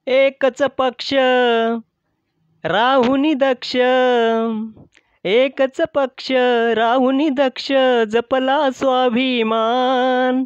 एकच पक्ष राहुनी दक्ष, एकच पक्ष राहुनी दक्ष, जपला स्वाभिमान.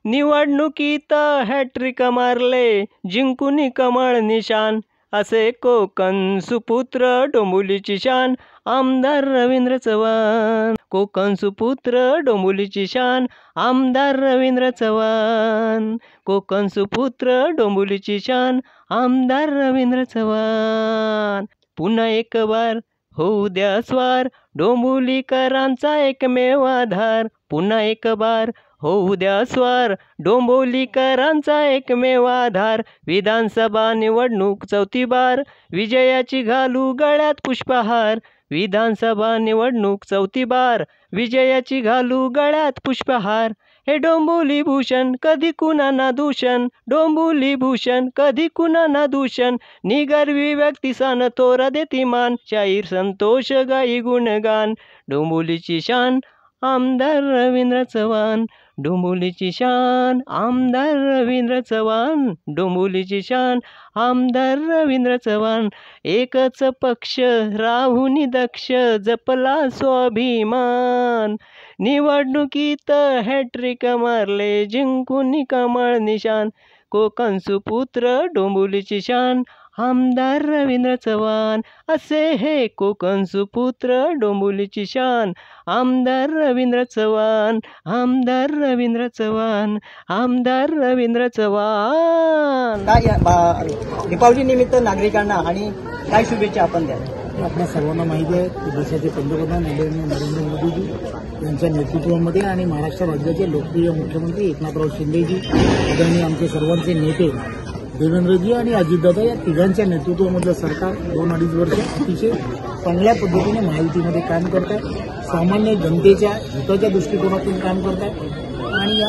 निवडणुकीत हॅट्रिक मारले, जिंकून कमळ निशान. असे कोकण सुपुत्र डोंबिवलीची शान, आमदार रवींद्र चव्हाण. कोकण सुपुत्र डोंबिवलीची शान, आमदार रवींद्र चव्हाण. कोकण सुपुत्र डोंबिवलीची शान, आमदार रवींद्र चव्हाण. पुन्हा एक बार होऊ द्या स्वार, डोंबिवलीकरांचा एकमेव आधार. पुन्हा एक बार होऊ द्या स्वार, डोंबिवलीकरांचा एकमेव आधार. विधानसभा निवडणूक चौथी बार, विजयाची घालू गळ्यात पुष्पहार. विधानसभा निवडणूक चौथी बार, विजयाची घालू गळ्यात पुष्पहार. हे डोंबिवली भूषण कधी कुणाना दूषण, डोंबिवली भूषण कधी कुणाना दूषण. निगर्वी व्यक्ती सान थोर देती मान, शाहीर संतोष गाई गुणगान. डोंबिवलीची शान आमदार रवींद्र चव्हाण, डोंबिवलीची शान आमदार रवींद्र चव्हाण. डोंबिवलीची शान आमदार रवींद्र चव्हाण. एकच पक्ष राहुनी दक्ष, जपला स्वाभिमान. निवडणुकीत हॅट्रिक मारले, जिंकून कमळ निशान. कोकण सुपुत्र डोंबिवलीची शान, आमदार रवींद्र चव्हाण. असे हे कोकण सुपुत्र डोंबिवलीची शान, आमदार रवींद्र चव्हाण. आमदार रवींद्र चव्हाण, आमदार रवींद्र चव्हाण. दीपावली निमित्त नागरिकांना आणि काय शुभेच्छा आपण द्या? आपल्या सर्वांना माहिती आहे की देशाचे पंतप्रधान आदरणीय नरेंद्र मोदीजी यांच्या नेतृत्वामध्ये आणि महाराष्ट्र राज्याचे लोकप्रिय मुख्यमंत्री एकनाथराव शिंदेजी आदरणीय आमचे सर्वांचे नेते देवेंद्रजी आणि अजितदादा या तिघांच्या नेतृत्वामधलं सरकार 2-2.5 वर्ष अतिशय चांगल्या पद्धतीने महायुतीमध्ये काम करत आहे. सामान्य जनतेच्या हिताच्या दृष्टिकोनातून काम करत आहे आणि या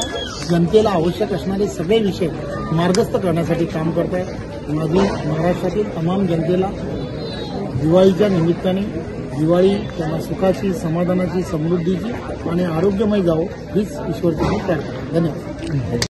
जनतेला आवश्यक असणारे सगळे विषय मार्गस्थ करण्यासाठी काम करत आहे. माझी महाराष्ट्रातील तमाम जनतेला दिवाळीच्या निमित्ताने दिवाळी त्यांना सुखाची, समाधानाची, समृद्धीची आणि आरोग्यमय जावो हीच ईश्वरचरणी प्रार्थना. धन्यवाद.